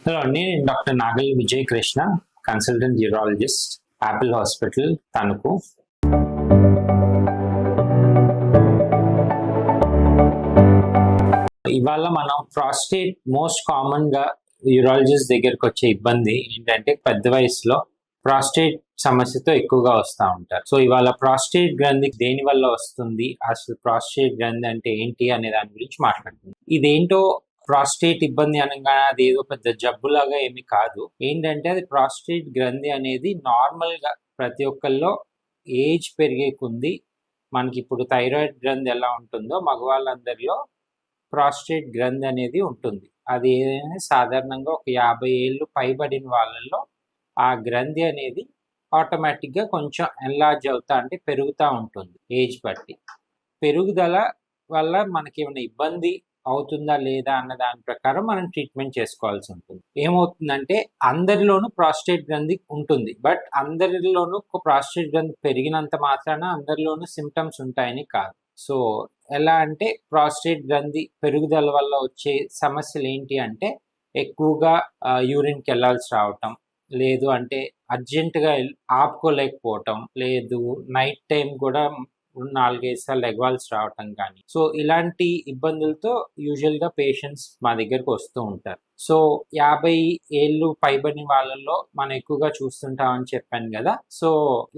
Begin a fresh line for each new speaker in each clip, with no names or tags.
Hello అండి, నేను doctor Nagal Vijay Krishna, consultant urologist, Apple hospital Tanuku. ఇవాళ మనం ప్రాస్టేట్ మోస్ట్ కామన్ గా యూరాలజిస్ట్ దగ్గరకు వచ్చే ఇబ్బంది ఏంటంటే పెద్ద వయసులో ప్రాస్టేట్ సమస్యతో ఎక్కువగా వస్తూ ఉంటారు. సో ఇవాళ ప్రాస్టేట్ గ్రంథి దేని వల్ల వస్తుంది, అసలు ప్రాస్టేట్ గ్రంథి అంటే ఏంటి అనే దాని గురించి మాట్లాడుతుంది. ఇదేంటో ప్రాస్టేట్ ఇబ్బంది అనగా అది ఏదో పెద్ద జబ్బులాగా ఏమి కాదు. ఏంటంటే అది ప్రాస్టేట్ గ్రంథి అనేది నార్మల్ గా ప్రతి ఒక్కరిలో ఏజ్ పెరిగే కొంది మనకి ఇప్పుడు థైరాయిడ్ గ్రంథి ఎలా ఉంటుందో మగవాళ్ళందరిలో ప్రాస్టేట్ గ్రంథి అనేది ఉంటుంది. అది ఏదైనా సాధారణంగా ఒక 50 ఏళ్ళు పైబడిన వాళ్ళల్లో ఆ గ్రంథి అనేది ఆటోమేటిక్గా కొంచెం ఎన్లార్జ్ అవుతా అంటే పెరుగుతూ ఉంటుంది ఏజ్ బట్టి. పెరుగుదల వల్ల మనకి ఏమైనా ఇబ్బంది అవుతుందా లేదా అన్న దాని ప్రకారం మనం ట్రీట్మెంట్ చేసుకోవాల్సి ఉంటుంది. ఏమవుతుందంటే అందరిలోనూ ప్రాస్టేట్ గ్రంథి ఉంటుంది, బట్ అందరిలోనూ ప్రాస్టేట్ గ్రంథి పెరిగినంత మాత్రాన అందరిలోనూ సిమ్టమ్స్ ఉంటాయని కాదు. సో ఎలా అంటే ప్రాస్టేట్ గ్రంథి పెరుగుదల వల్ల వచ్చే సమస్యలు ఏంటి అంటే ఎక్కువగా యూరిన్కి వెళ్ళాల్సి రావటం, లేదు అంటే అర్జెంటుగా ఆపుకోలేకపోవటం, లేదు నైట్ టైం కూడా 4-5 సార్లు ఎగవాల్సి రావటం కానీ. సో ఇలాంటి ఇబ్బందులతో యూజువల్గా పేషెంట్స్ మా దగ్గరకు వస్తూ ఉంటారు. సో 50 ఏళ్ళు పైబడిన వాళ్ళల్లో మనం ఎక్కువగా చూస్తుంటామని చెప్పాను కదా. సో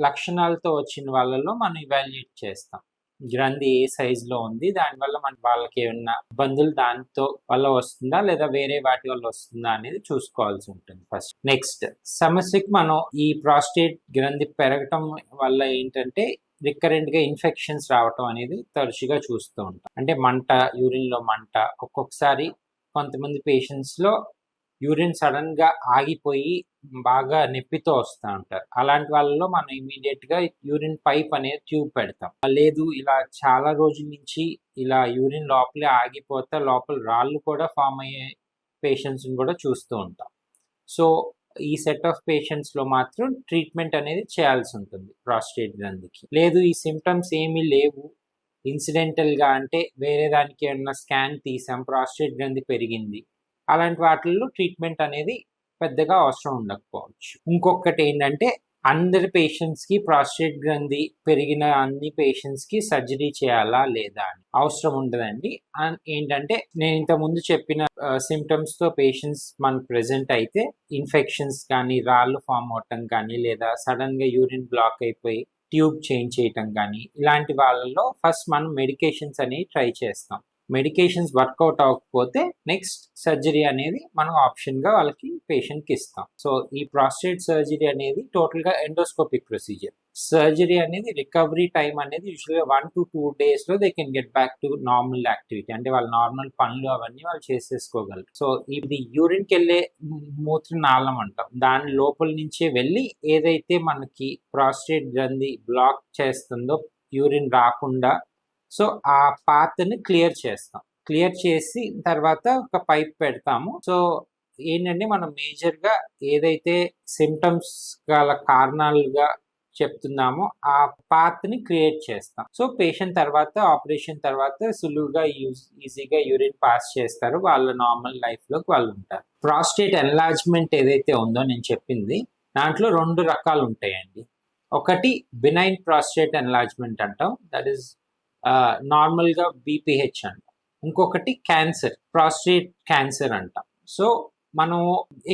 లక్షణాలతో వచ్చిన వాళ్ళలో మనం ఇవాల్యుయేట్ చేస్తాం గ్రంథి ఏ సైజులో ఉంది, దానివల్ల మన వాళ్ళకి ఏమన్నా ఇబ్బందులు దాంతో వల్ల వస్తుందా లేదా వేరే వాటి వల్ల వస్తుందా అనేది చూసుకోవాల్సి ఉంటుంది ఫస్ట్. నెక్స్ట్ సమస్యకి మనం ఈ ప్రాస్టేట్ గ్రంథి పెరగటం వల్ల ఏంటంటే రికరెంట్ గా ఇన్ఫెక్షన్స్ రావటం అనేది తరచుగా చూస్తూ ఉంటాం. అంటే మంట, యూరిన్ లో మంట, ఒక్కొక్కసారి కొంతమంది పేషెంట్స్ లో యూరిన్ సడన్ గా ఆగిపోయి బాగా నొప్పితో వస్తూ ఉంటారు. అలాంటి వాళ్ళలో మనం ఇమీడియట్ గా యూరిన్ పైప్ అనేది ట్యూబ్ పెడతాం. లేదు ఇలా చాలా రోజుల నుంచి ఇలా యూరిన్ లోపలే ఆగిపోతే లోపల రాళ్ళు కూడా ఫామ్ అయ్యే పేషెంట్స్ కూడా చూస్తూ ఉంటాం. సో ఈ సెట్ ఆఫ్ పేషెంట్స్ లో మాత్రం ట్రీట్మెంట్ అనేది చేయాల్సి ఉంటుంది ప్రాస్టేట్ గ్రంథికి. లేదు ఈ సిమ్టమ్స్ ఏమీ లేవు, ఇన్సిడెంటల్ గా అంటే వేరే దానికి ఏమన్నా స్కాన్ తీసాం ప్రాస్టేట్ గ్రంథి పెరిగింది, అలాంటి వాటిల్లో ట్రీట్మెంట్ అనేది పెద్దగా అవసరం ఉండకపోవచ్చు. ఇంకొకటి ఏంటంటే అందరి పేషెంట్స్కి ప్రాస్టేట్ గ్రంథి పెరిగిన అన్ని పేషెంట్స్కి సర్జరీ చేయాలా లేదా అని అవసరం ఉండదండి. ఏంటంటే నేను ఇంతకుముందు చెప్పిన సిమ్టమ్స్తో పేషెంట్స్ మనకు ప్రెజెంట్ అయితే ఇన్ఫెక్షన్స్ కానీ, రాళ్ళు ఫామ్ అవటం కానీ, లేదా సడన్గా యూరిన్ బ్లాక్ అయిపోయి ట్యూబ్ చేంజ్ చేయటం కానీ, ఇలాంటి వాళ్ళల్లో ఫస్ట్ మనం మెడికేషన్స్ అనేవి ట్రై చేస్తాం. మెడికేషన్స్ వర్కౌట్ అవ్వకపోతే నెక్స్ట్ సర్జరీ అనేది మనం ఆప్షన్గా వాళ్ళకి పేషెంట్కి ఇస్తాం. సో ఈ ప్రాస్టేట్ సర్జరీ అనేది టోటల్గా ఎండోస్కోపిక్ ప్రొసీజర్. సర్జరీ అనేది రికవరీ టైం అనేది యూజువల్గా 1 to 2 days they can get back to normal activity. అంటే వాళ్ళ నార్మల్ పనులు అవన్నీ వాళ్ళు చేసేసుకోగలరు. సో ఇది యూరిన్కి వెళ్ళే మూత్రనాళం అంటాం. దాని లోపల నుంచే వెళ్ళి ఏదైతే మనకి ప్రాస్టేట్ గ్రంథి బ్లాక్ చేస్తుందో యూరిన్ రాకుండా, సో ఆ పాత్ని క్లియర్ చేస్తాం. క్లియర్ చేసి తర్వాత ఒక పైప్ పెడతాము. సో ఏంటంటే మనం మేజర్గా ఏదైతే సిమ్టమ్స్ గల కారణాలుగా చెప్తున్నామో ఆ పాత్ని క్రియేట్ చేస్తాం. సో పేషెంట్ తర్వాత ఆపరేషన్ తర్వాత సులువుగా ఈజీగా యూరిన్ పాస్ చేస్తారు, వాళ్ళ నార్మల్ లైఫ్లోకి వాళ్ళు ఉంటారు. ప్రాస్టేట్ ఎన్లార్జ్మెంట్ ఏదైతే ఉందో నేను చెప్పింది దాంట్లో 2 రకాలు ఉంటాయండి. ఒకటి బినైన్ ప్రాస్టేట్ ఎన్లార్జ్మెంట్ అంటాం, దట్ ఈస్ నార్మల్గా బీపీహెచ్ అంటాం. ఇంకొకటి క్యాన్సర్, ప్రాస్టేట్ క్యాన్సర్ అంటాం. సో మనం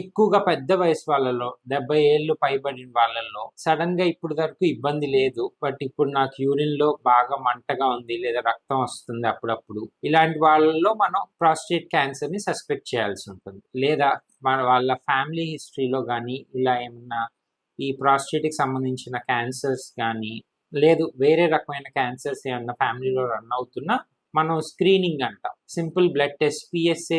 ఎక్కువగా పెద్ద వయసు వాళ్ళలో 70 ఏళ్ళు పైబడిన వాళ్ళల్లో సడన్ గా ఇప్పుడు వరకు ఇబ్బంది లేదు, బట్ ఇప్పుడు నాకు యూరిన్ లో బాగా మంటగా ఉంది లేదా రక్తం వస్తుంది అప్పుడప్పుడు, ఇలాంటి వాళ్ళలో మనం ప్రాస్టేట్ క్యాన్సర్ ని సస్పెక్ట్ చేయాల్సి ఉంటుంది. లేదా వాళ్ళ ఫ్యామిలీ హిస్టరీలో కానీ ఇలా ఏమన్నా ఈ ప్రాస్టేట్కి సంబంధించిన క్యాన్సర్స్ కానీ, లేదు వేరే రకమైన క్యాన్సర్స్ ఏమన్నా ఫ్యామిలీలో రన్ అవుతున్నా మనం స్క్రీనింగ్ అంటాం. Simple blood test, PSA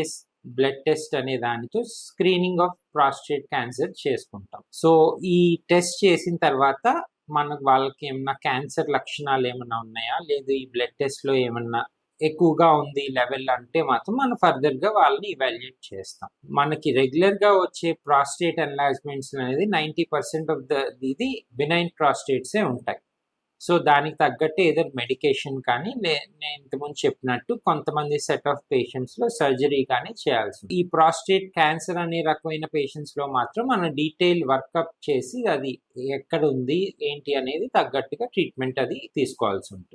blood test అనే దానితో స్క్రీనింగ్ ఆఫ్ ప్రాస్టేట్ క్యాన్సర్ చేసుకుంటాం. సో ఈ టెస్ట్ చేసిన తర్వాత మనకు వాళ్ళకి ఏమన్నా క్యాన్సర్ లక్షణాలు ఏమన్నా ఉన్నాయా, లేదు ఈ బ్లడ్ టెస్ట్లో ఏమన్నా ఎక్కువగా ఉంది లెవెల్ అంటే మాత్రం మనం ఫర్దర్గా వాళ్ళని ఇవాల్యుయేట్ చేస్తాం. మనకి రెగ్యులర్గా వచ్చే ప్రాస్టేట్ ఎన్లార్జ్మెంట్స్ అనేది 90% ఆఫ్ ఇది బినైన్ ప్రాస్టేట్సే ఉంటాయి. సో దానికి తగ్గట్టు ఏదో మెడికేషన్ కానీ నేను ఇంతకుముందు చెప్పినట్టు కొంతమంది సెట్ ఆఫ్ పేషెంట్స్ లో సర్జరీ కానీ చేయాల్సి ఉంటుంది. ఈ ప్రాస్టేట్ క్యాన్సర్ అనే రకమైన పేషెంట్స్ లో మాత్రం మనం డీటెయిల్ వర్కప్ చేసి అది ఎక్కడ ఉంది ఏంటి అనేది తగ్గట్టుగా ట్రీట్మెంట్ అది తీసుకోవాల్సి ఉంటుంది.